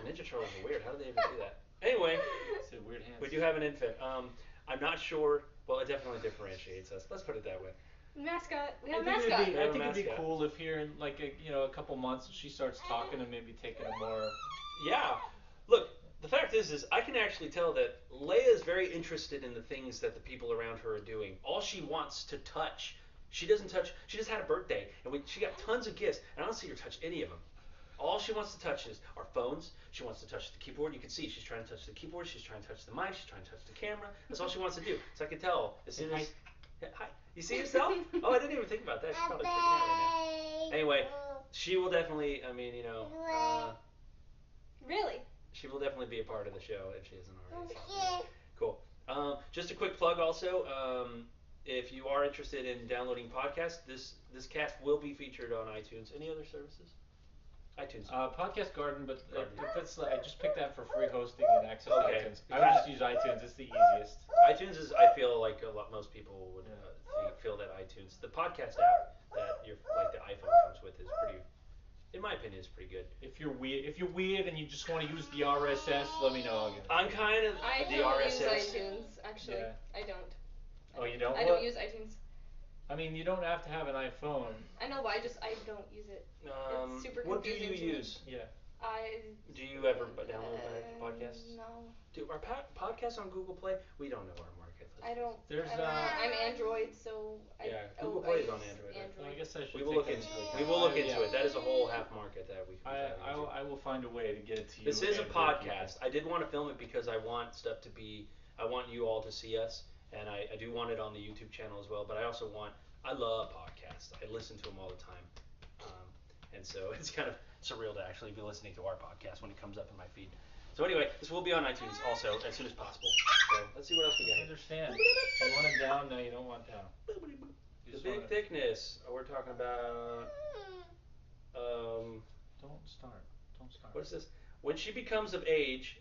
Ninja Turtles are weird. How do they even do that? Anyway, weird hands. We do have an infant. I'm not sure. Well, it definitely differentiates us. Let's put it that way. Mascot. We have a mascot. mascot. I think it'd be cool if here in like a couple months she starts talking and maybe taking a more. Yeah. Look, the fact is I can actually tell that Leia is very interested in the things that the people around her are doing. All she wants to touch, she doesn't touch. She just had a birthday and she got tons of gifts, and I don't see her touch any of them. All she wants to touch is our phones. She wants to touch the keyboard. You can see she's trying to touch the keyboard. She's trying to touch the mic. She's trying to touch the camera. That's all she wants to do. So I can tell as soon as. Hi. You see yourself? Oh, I didn't even think about that. She's probably freaking out right now. Anyway, she will definitely. I mean, Really? She will definitely be a part of the show if she isn't already. So, cool. Just a quick plug also. If you are interested in downloading podcasts, this cast will be featured on iTunes. Any other services? iTunes. Podcast Garden, but Garden. if it's I just picked that for free hosting and access to Okay. iTunes. I would just use iTunes. It's the easiest. iTunes is, I feel like most people would feel that iTunes, the podcast app that the iPhone comes with, is pretty. In my opinion, is pretty good. If you're weird and you just want to use the RSS, let me know. I'll get it. I'm kind of I the don't RSS. use iTunes, actually. Yeah. I don't. Oh, you don't? I don't use iTunes. I mean, you don't have to have an iPhone. I know, but I don't use it. It's super what do confusing you to me. use? Yeah. Do you ever download podcasts? No. Are podcasts on Google Play? We don't know our market. I don't. There's I'm Android, so Google Play is on Android. Well, I guess I should. We will look into it. That is a whole half market that we can. I will find a way to get it to you. This is a podcast. I did want to film it because I want stuff to be. I want you all to see us, and I do want it on the YouTube channel as well. But I also want. I love podcasts. I listen to them all the time, and so it's kind of surreal to actually be listening to our podcast when it comes up in my feed. So anyway, this will be on iTunes also as soon as possible. So let's see what else we got. I understand. You want it down? No, you don't want down. The big thickness. We're talking about. Don't start. What is this? When she becomes of age.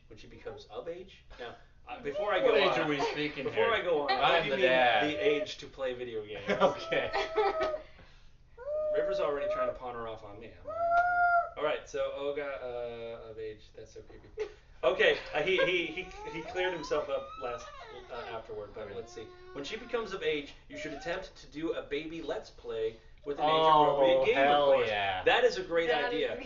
Now, before I go what on. age are we speaking Before here? I go on, I'm what do you the mean dad. the age to play video games? Okay. River's already trying to pawn her off on me. All right, so Olga of age. That's so creepy. Okay, he cleared himself up afterward, but let's see. When she becomes of age, you should attempt to do a baby let's play with an age-appropriate game, hell of course. yeah. That is a great idea.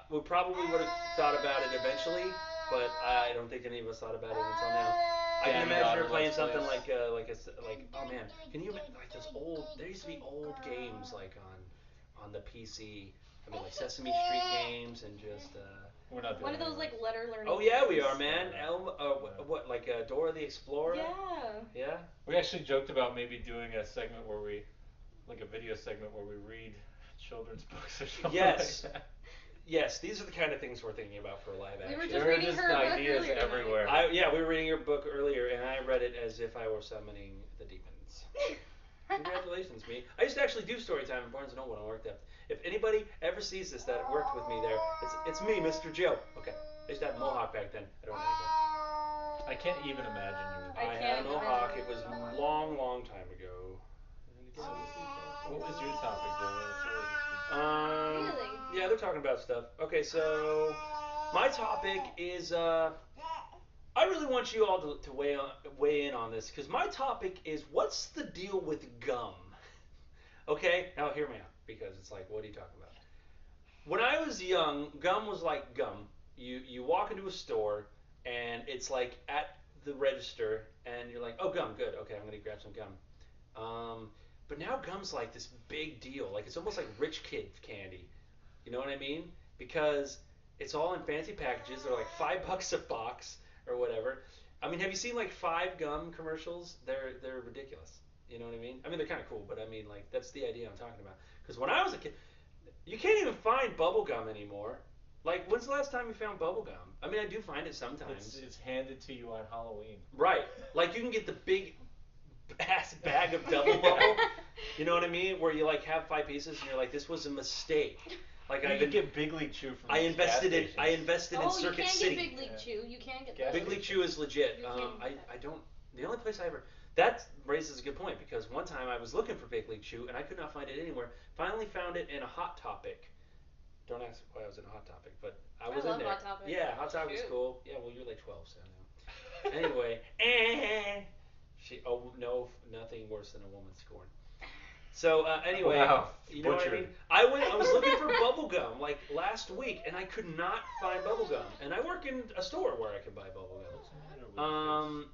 We probably would have thought about it eventually, but I don't think any of us thought about it until now. I can imagine her playing something like oh man, can you imagine like those old? There used to be old games like on the PC. I mean like Sesame Street games and just. We're not doing One of those like letter learning. Oh yeah, we games. are, man. What like Dora the Explorer? Yeah. Yeah. We actually joked about maybe doing a segment where we, like a video segment where we read children's books or something. Yes. Like that. Yes, these are the kind of things we're thinking about for live action. We were just There are reading just her book ideas earlier everywhere. We were reading your book earlier, and I read it as if I were summoning the demons. Congratulations, me. I used to actually do story time in Barnes & Noble when I worked there. If anybody ever sees this that worked with me there, it's me, Mr. Joe. Okay. I used to have a mohawk back then. I don't know anymore. I can't even imagine you. I had a mohawk. It was a long, long time ago. What was your topic, Joe? Really? Yeah, they're talking about stuff. Okay, so my topic is I really want you all to weigh in on this because my topic is what's the deal with gum? Okay, now hear me out because it's like what are you talking about? When I was young, gum was like gum. You walk into a store and it's like at the register and you're like, oh gum, good, okay, I'm gonna grab some gum. But now gum's like this big deal. Like it's almost like rich kid candy. You know what I mean? Because it's all in fancy packages. They're like $5 a box or whatever. I mean, have you seen like 5 gum commercials? They're ridiculous. You know what I mean? I mean, they're kind of cool, but I mean, like that's the idea I'm talking about. Because when I was a kid, you can't even find bubble gum anymore. Like, when's the last time you found bubble gum? I mean, I do find it sometimes. It's handed to you on Halloween. Right. Like you can get the big ass bag of double bubble. You know what I mean? Where you like have 5 pieces and you're like, this was a mistake. Like you can get Big League Chew from I invested in Oh, Circuit you can City. get Big League Chew. You can get Yeah. those. Big League Chew is legit. You can get that. I don't. The only place I ever that raises a good point because one time I was looking for Big League Chew and I could not find it anywhere. Finally found it in a Hot Topic. Don't ask why I was in a Hot Topic, but I was I in love there. Hot Topic. Yeah, Hot Topic was Shoot. cool. Yeah, well you're like 12, so I know. Anyway, nothing worse than a woman scorned. So anyway, Wow. you know what I mean? Butchered. I was looking for bubble gum like last week, and I could not find bubble gum. And I work in a store where I can buy bubble What's the matter with gum.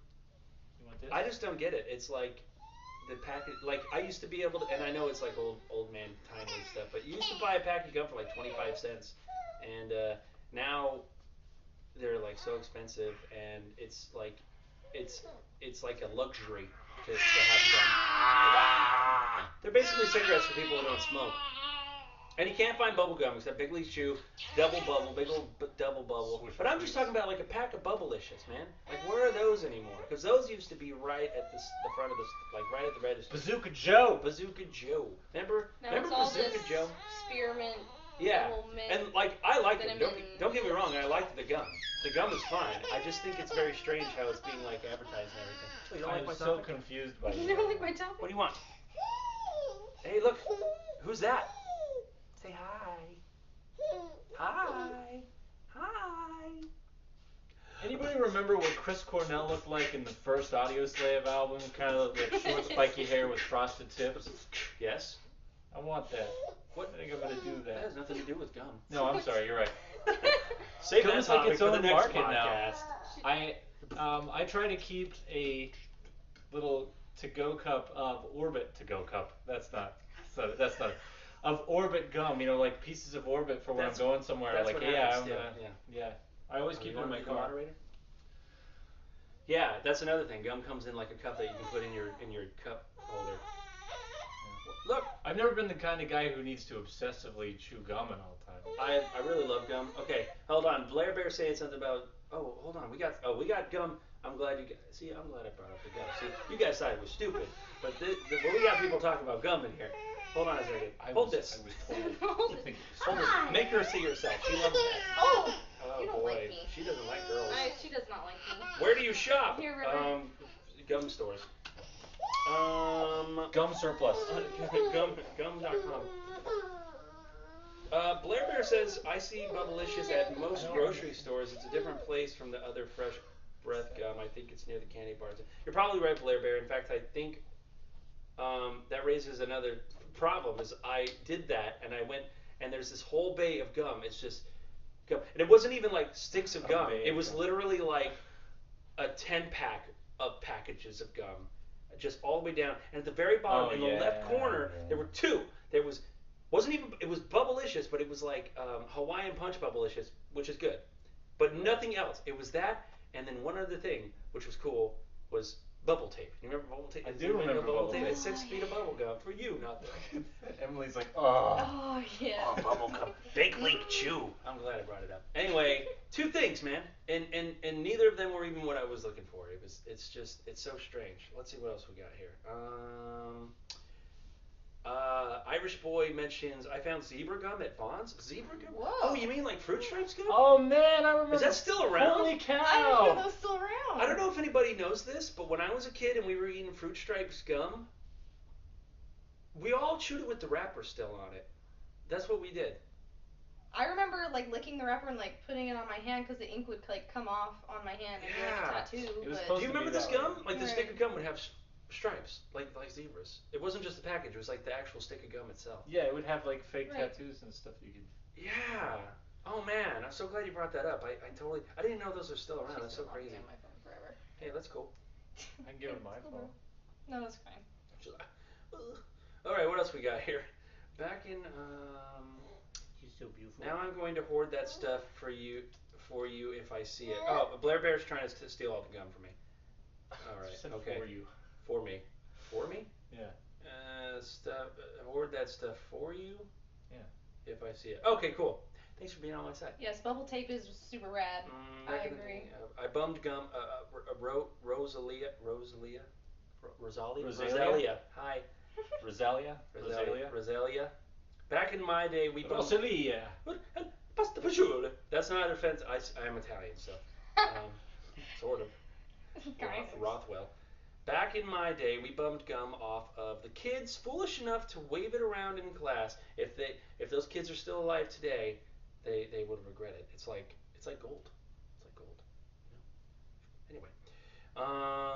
you want this? I just don't get it. It's like the package. Like I used to be able to, and I know it's like old man tiny stuff, but you used to buy a pack of gum for like 25 cents, and now they're like so expensive, and it's like a luxury to have gum. They're basically cigarettes for people who don't smoke. And you can't find bubble gum except Big League Chew, Double Bubble, big old double bubble. But I'm just talking about like a pack of Bubblicious, man. Like where are those anymore? Because those used to be right at the front of the, like right at the register. Bazooka Joe. Bazooka Joe. Remember Now it's all Bazooka this Joe? spearmint Yeah, The whole mint, and like I like it. cinnamon. Don't get me wrong. I like the gum. The gum is fine. I just think it's very strange how it's being like advertised and everything. Oh, you don't like I'm my so topic? confused by You that. don't like my topic? What do you want? Hey, look. Who's that? Say hi. Hi. Hi. Anybody remember what Chris Cornell looked like in the first Audioslave album? Kind of like short, spiky hair with frosted tips. Yes. I want that. What? I think I'm gonna do That that. has nothing to do with gum. No, I'm sorry. You're right. Save that Gum's like topic its for the own next market now. podcast. I try to keep a little to-go cup of Orbit to-go cup. That's not of Orbit gum. You know, like pieces of Orbit for when That's- I'm going somewhere. that's Like what yeah, happens I'm too, gonna, yeah. I always keep You it in wanna my be the car. moderator? Yeah, that's another thing. Gum comes in like a cup that you can put in your cup holder. Look, I've never been the kind of guy who needs to obsessively chew gum at all times. I really love gum. Okay, hold on. Blair Bear saying something about. Oh, hold on. We got gum. I'm glad you guys. See, I'm glad I brought up the gum. See, you guys thought it was stupid, but we got people talking about gum in here. Hold on a second. Hold this. I was told. Hold this. Make her see herself. She loves that. Oh, Oh you don't boy, like me. she doesn't like girls. She does not like me. Where do you shop? Here, River. Gum stores. Gum surplus. Gum.com. Blair Bear says, I see Bubblicious at most grocery stores. It's a different place from the other fresh breath gum. I think it's near the candy bars. You're probably right, Blair Bear. In fact, I think that raises another problem. Is I did that and I went and there's this whole bay of gum. It's just gum, and it wasn't even like sticks of gum. It was literally like a 10-pack of packages of gum, just all the way down. And at the very bottom, in the left corner, there were two. It was Bubblicious, but it was like Hawaiian Punch Bubblicious, which is good, but nothing else. It was that, and then one other thing, which was cool, was bubble tape. You remember bubble tape? I do remember bubble tape. It's 6 feet of bubble gum for you, not them. Emily's like, oh. Oh yeah. Oh, bubble gum. Big Link Chew. I'm glad I brought it up. Anyway, two things, man, and neither of them were even what I was looking for. It's so strange. Let's see what else we got here. Irish Boy mentions, I found zebra gum at Vaughn's. Zebra gum? Whoa. Oh, you mean like Fruit Stripes gum? Oh man, I remember. Is that still around? Holy cow! I didn't know those still around. I don't know if anybody knows this, but when I was a kid and we were eating Fruit Stripes gum, we all chewed it with the wrapper still on it. That's what we did. I remember like licking the wrapper and like putting it on my hand because the ink would like come off on my hand and be like a tattoo. It was but supposed Do you to be remember this that gum? way. Like the Right. stick of gum would have stripes, like zebras. It wasn't just the package; it was like the actual stick of gum itself. Yeah, it would have like fake Right. tattoos and stuff you could. Yeah. Oh man, I'm so glad you brought that up. I didn't know those are still around. She's That's so been locked crazy. in my phone forever. Hey, that's cool. I can give her my phone. No, that's fine. All right, what else we got here? Back in She's so beautiful. now I'm going to hoard that stuff for you if I see it. Oh, Blair Bear's trying to steal all the gum from me. All right, Said okay. For you. For me. For me? Yeah. Hoard that stuff for you. Yeah. If I see it. Okay, cool. Thanks for being on my side. Yes, bubble tape is super rad. I Back in the agree. day, I bummed gum. Rosalia. Hi. Rosalia. Rosalia. Back in my day, we bummed. Rosalia. Pasta fagioli. That's not offensive. I am Italian, so sort of. Guys. Rothwell. Back in my day, we bummed gum off of the kids foolish enough to wave it around in class. If those kids are still alive today, they would regret it. It's like gold. It's like gold. You know?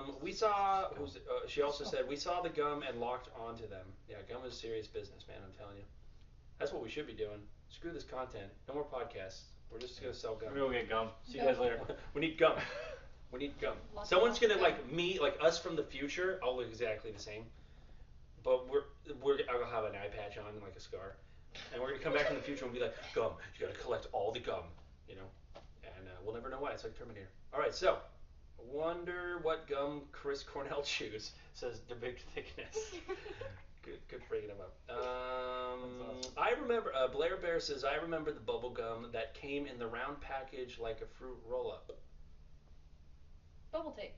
Anyway, we saw. She also said we saw the gum and locked onto them. Yeah, gum is serious business, man. I'm telling you. That's what we should be doing. Screw this content. No more podcasts. We're just gonna sell gum. We're gonna go get gum. See you guys later. We need gum. We need gum. Lots Someone's of gonna gum. like us from the future. All look exactly the same, but I'll have an eye patch on and like a scar, and we're gonna come back in the future and be like, gum. You gotta collect all the gum, you know, and we'll never know why. It's like Terminator. All right, so wonder what gum Chris Cornell chews. Says the big thickness. Good bringing them up. That's awesome. I remember Blair Bear says I remember the bubble gum that came in the round package like a fruit roll-up. Bubble tape.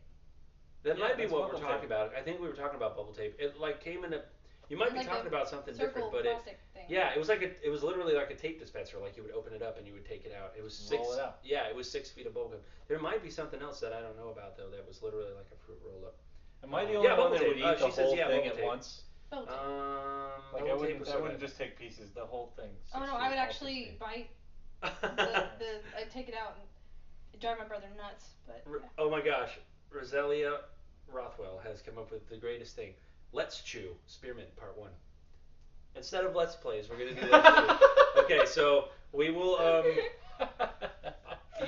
That Yeah, might be that's what we're bubble talking tape. about. I think we were talking about bubble tape. It like came in a You might be Like talking a about something circle different, but plastic thing. yeah, it was literally like a tape dispenser. Like you would open it up and you would take it out. It was Roll it out. Yeah, it was 6 feet of bubblegum. There might be something else that I don't know about though. That was literally like a fruit roll up. Am I the only one bubble that would tape. eat the She says, whole yeah, thing bubble at tape. once? Bubble tape. Like Bubble tape was I so wouldn't bad. just take pieces, the whole thing. Oh no, 6 I would feet, all actually 6 feet. bite I'd take it out and it'd drive my brother nuts, but yeah. Oh my gosh, Roselia Rothwell has come up with the greatest thing. Let's Chew Spearmint Part 1. Instead of Let's Plays, we're gonna do Let's Chew. Okay, so we will.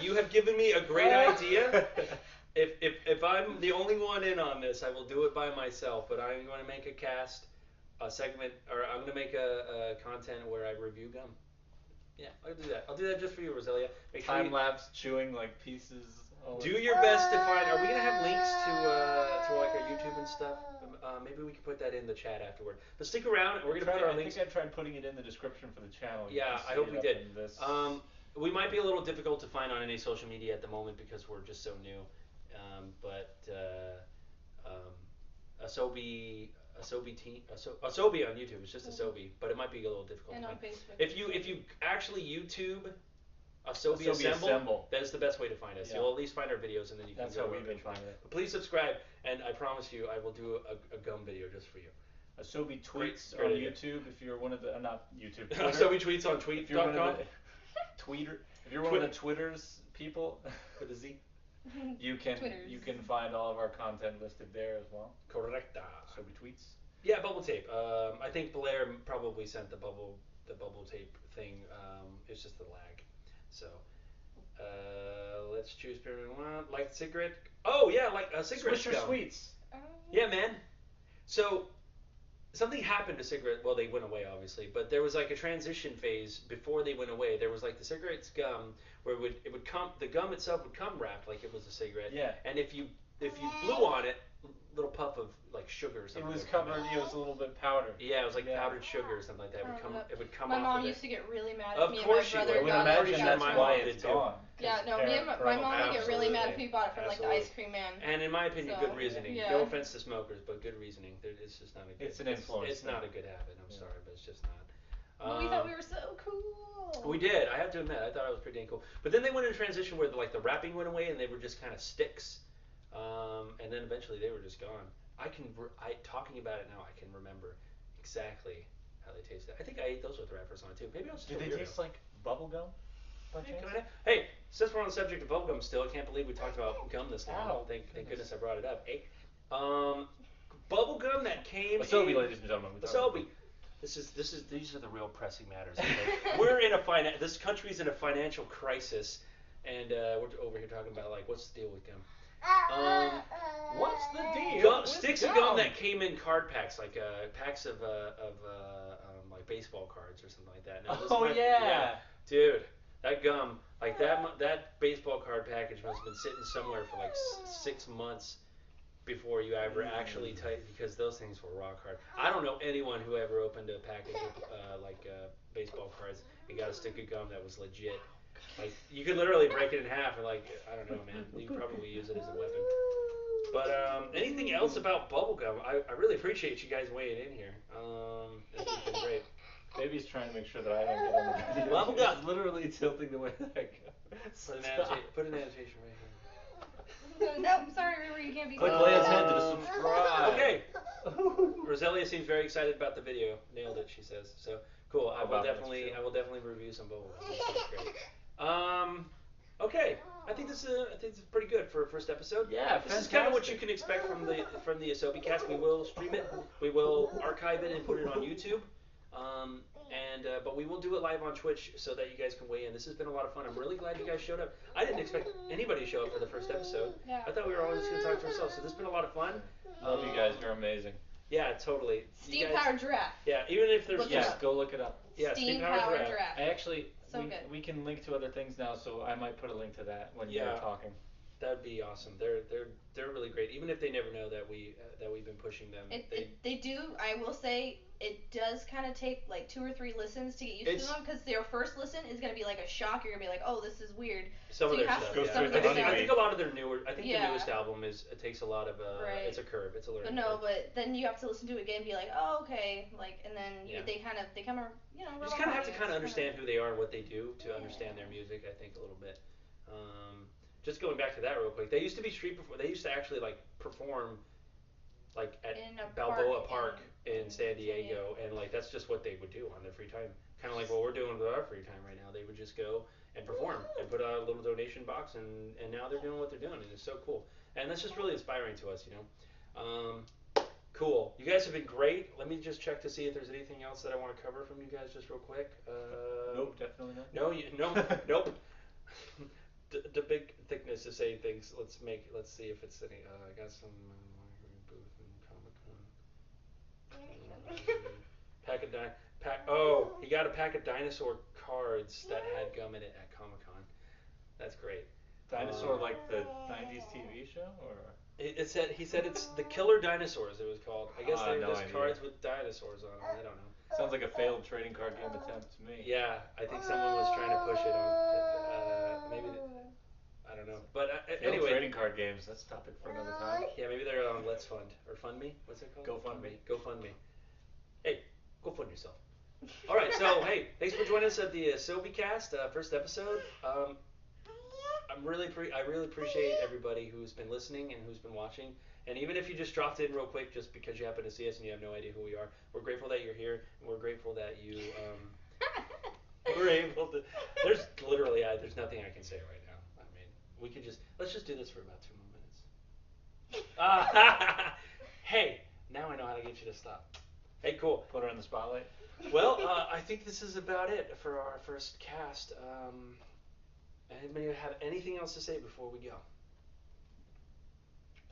You have given me a great idea. If I'm the only one in on this, I will do it by myself. But I'm going to make a segment, or I'm going to make a content where I review gum. Yeah, I'll do that. I'll do that just for you, Roselia. Make sure Time lapse chewing like pieces. do your best to find. Are we gonna have links to like our YouTube and stuff? Maybe we can put that in the chat afterward. But stick around. We're gonna put our links. I think I tried putting it in the description for the channel. Yeah, I hope we did. We might be a little difficult to find on any social media at the moment because we're just so new. But Asobi Team, Asobi on YouTube. It's just Asobi, but it might be a little difficult. And to on find. Facebook. If you actually YouTube Asobi Assemble, that is the best way to find us. Yeah. You'll at least find our videos, and then you can That's go how over we've been and finding it. But please subscribe, and I promise you, I will do a gum video just for you. Asobi tweets Great on idea. YouTube. If you're one of the not YouTube. Asobi tweets on If you're one tweet.com. of the Tweeter. If you're one of the Twitter's people with a Z, you can find all of our content listed there as well. Correcta. Asobi tweets. Yeah, bubble tape. I think Blair probably sent the bubble tape thing. It's just the lag. So, let's choose like cigarette. Oh yeah, like a cigarette. Swisher gum. Sweets. Yeah, man. So something happened to cigarette. Well, they went away obviously, but there was like a transition phase before they went away. There was like the cigarettes gum where it would come. The gum itself would come wrapped like it was a cigarette. Yeah. And if you blew on it, little puff of like sugar or something. It was covered. It was a little bit powdered. Yeah, it was like powdered sugar or something like that. It would come my off mom of it. used to get really mad Of if me and course my she brother would. I would got imagine pretty it. sure that's my why mom it's did too. gone. Yeah, no, me and my mom would get really mad if we bought it from like the Absolutely. ice cream man. And in my opinion, So, good reasoning. yeah. No offense to smokers, but good reasoning. It's just not a good. It's an influence It's not a thing. good habit. I'm sorry, but it's just not. But we thought we were so cool. We did. I have to admit, I thought it was pretty dang cool. But then they went in a transition where the wrapping went away and they were just kind of sticks. And then eventually they were just gone. Talking about it now, I can remember exactly how they tasted. I think I ate those with wrappers on too. Maybe I was Did still they taste like bubble gum? Hey, since we're on the subject of bubble gum still, I can't believe we talked about gum this long. Ow, Thank goodness I brought it up. Hey, bubble gum that came Asobi, ladies and gentlemen. Asobi. These are the real pressing matters. Okay? We're in this country's in a financial crisis, and we're over here talking about like what's the deal with gum. What's the deal? Gum, sticks of gum that came in card packs, like packs of like baseball cards or something like that. Now, yeah, dude, that gum, like that baseball card package must have been sitting somewhere for like 6 months before you ever actually because those things were rock hard. I don't know anyone who ever opened a package of baseball cards and got a stick of gum that was legit. Like you could literally break it in half and like I don't know, man. You could probably use it as a weapon. But anything else about bubblegum? I really appreciate you guys weighing in here. This has been great. Baby's trying to make sure that I don't get on the video. Bubblegum. It's literally tilting the way that I go. Put an annotation right here. Nope, sorry, River, you can't be. Click Leia's head to subscribe. Okay. Roselia seems very excited about the video. Nailed it, she says. So cool. I will definitely review some bubblegum. This is great. Okay. I think this is pretty good for a first episode. Yeah, this is kind of what you can expect from the AsobiCast. We will stream it, we will archive it and put it on YouTube, but we will do it live on Twitch so that you guys can weigh in. This has been a lot of fun. I'm really glad you guys showed up. I didn't expect anybody to show up for the first episode. Yeah. I thought we were all just going to talk to ourselves. So this has been a lot of fun. Love you guys. You're amazing. Yeah, totally. Steam Powered Giraffe. Yeah, even if there's Yes, go look it up. Yeah, Steam Powered Giraffe. I actually So good. we can link to other things now, so I might put a link to that when you're talking. That'd be awesome. They're really great. Even if they never know that we've been pushing them. They do. I will say it does kind of take like 2 or 3 listens to get used to them because their first listen is gonna be like a shock. You're gonna be like, oh, this is weird. Some of their stuff. Go Yeah. straight to I think Honeybee. a lot of their newer. I think think Yeah. the newest album it takes a lot of Right. it's a curve, it's a learning But no, curve. but then you have to listen to it again and be like, oh, okay, like, and then they kind of, you know, You just kind of have to understand who they are and what they do to understand their music, I think, a little bit. Just going back to that real quick, they used to be they used to actually like perform like at Balboa Park in San Diego, and like that's just what they would do on their free time. Kind of like what we're doing with our free time right now. They would just go and perform and put out a little donation box, and now they're doing what they're doing, and it's so cool. And that's just really inspiring to us, you know. Cool. You guys have been great. Let me just check to see if there's anything else that I want to cover from you guys just real quick. Nope, definitely not. Nope. The big thickness to say things. Let's see if it's any. I got some booth and Comic Con. He got a pack of dinosaur cards that had gum in it at Comic Con. That's great. Dinosaur like the 90s TV show, or? He said it's the Killer Dinosaurs. It was called. I guess they're no just idea. cards with dinosaurs on them. I don't know. Sounds like a failed trading card game attempt to me. Yeah, I think someone was trying to push it on. Maybe I don't know. But Failed anyway. trading card games. That's a topic for another time. Yeah, maybe they're on Let's Fund or Fund Me. What's it called? GoFundMe. GoFundMe. Hey, go fund yourself. All right, so hey, thanks for joining us at the AsobiCast first episode. I really appreciate everybody who's been listening and who's been watching. And even if you just dropped in real quick just because you happen to see us and you have no idea who we are, we're grateful that you're here, and we're grateful that you were able to. There's nothing I can say right now. I mean, let's just do this for about 2 more minutes. Hey, now I know how to get you to stop. Hey, cool. Put her in the spotlight. Well, I think this is about it for our first cast. Anybody have anything else to say before we go?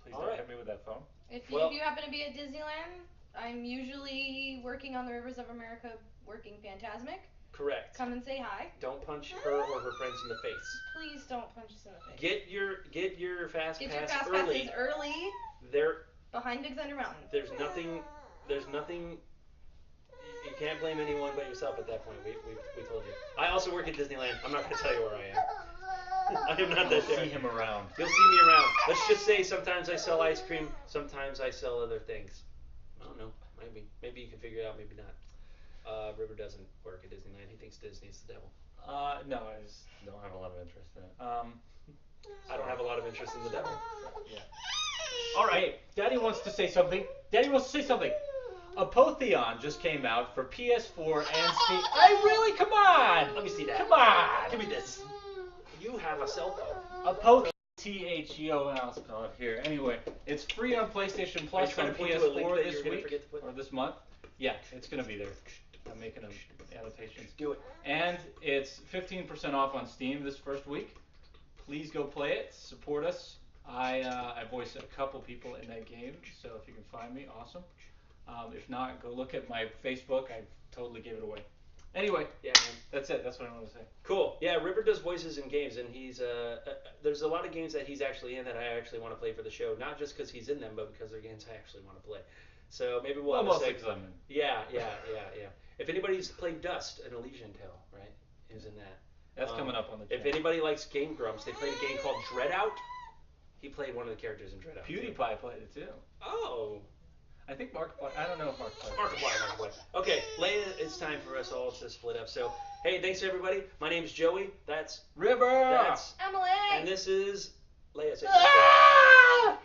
Please don't hit me with that phone. If you happen to be at Disneyland, I'm usually working on the Rivers of America working Phantasmic. Correct. Come and say hi. Don't punch her or her friends in the face. Please don't punch us in the face. Get your fast Get pass your fast early. passes early. They're behind Big Thunder Mountain. There's nothing. You can't blame anyone but yourself at that point. We told you. I also work at Disneyland. I'm not going to tell you where I am. I am not that there. See him around. You'll see me around. Let's just say sometimes I sell ice cream, sometimes I sell other things. I don't know. Maybe you can figure it out, maybe not. River doesn't work at Disneyland. He thinks Disney's the devil. No, I just don't have a lot of interest in it. I don't have a lot of interest in the devil. Yeah. All right, Daddy wants to say something. Apotheon just came out for PS4 and Steam. Really? Come on! Let me see that. Come on! Give me this. You have a cell phone. Apotheon. T-H-E-O-N, I'll spell it here. Anyway, it's free on PlayStation Plus on PS4 this week, or this month. Yeah, it's going to be there. I'm making annotations. Do it. And it's 15% off on Steam this first week. Please go play it. Support us. I voice a couple people in that game, so if you can find me, awesome. If not, go look at my Facebook. I totally gave it away. Anyway, yeah, man. That's it. That's what I want to say. Cool. Yeah, River does voices in games, and he's there's a lot of games that he's actually in that I actually want to play for the show, not just because he's in them, but because they're games I actually want to play. So maybe we'll have mostly because I'm in. Yeah. If anybody's played Dust, an Elysian Tale, right? Who's in that? That's coming up on the channel. If anybody likes Game Grumps, they played a game called Dreadout. He played one of the characters in Dreadout. PewDiePie played it too. Oh. I think Markiplier. I don't know if Markiplier. Markiplier. Okay, Leia, it's time for us all to split up. So, hey, thanks everybody. My name's Joey. That's River. That's Emily. And this is Leia. Say Ah!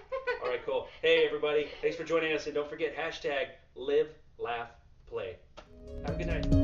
All right, cool. Hey everybody, thanks for joining us, and don't forget #live, laugh, play. Have a good night.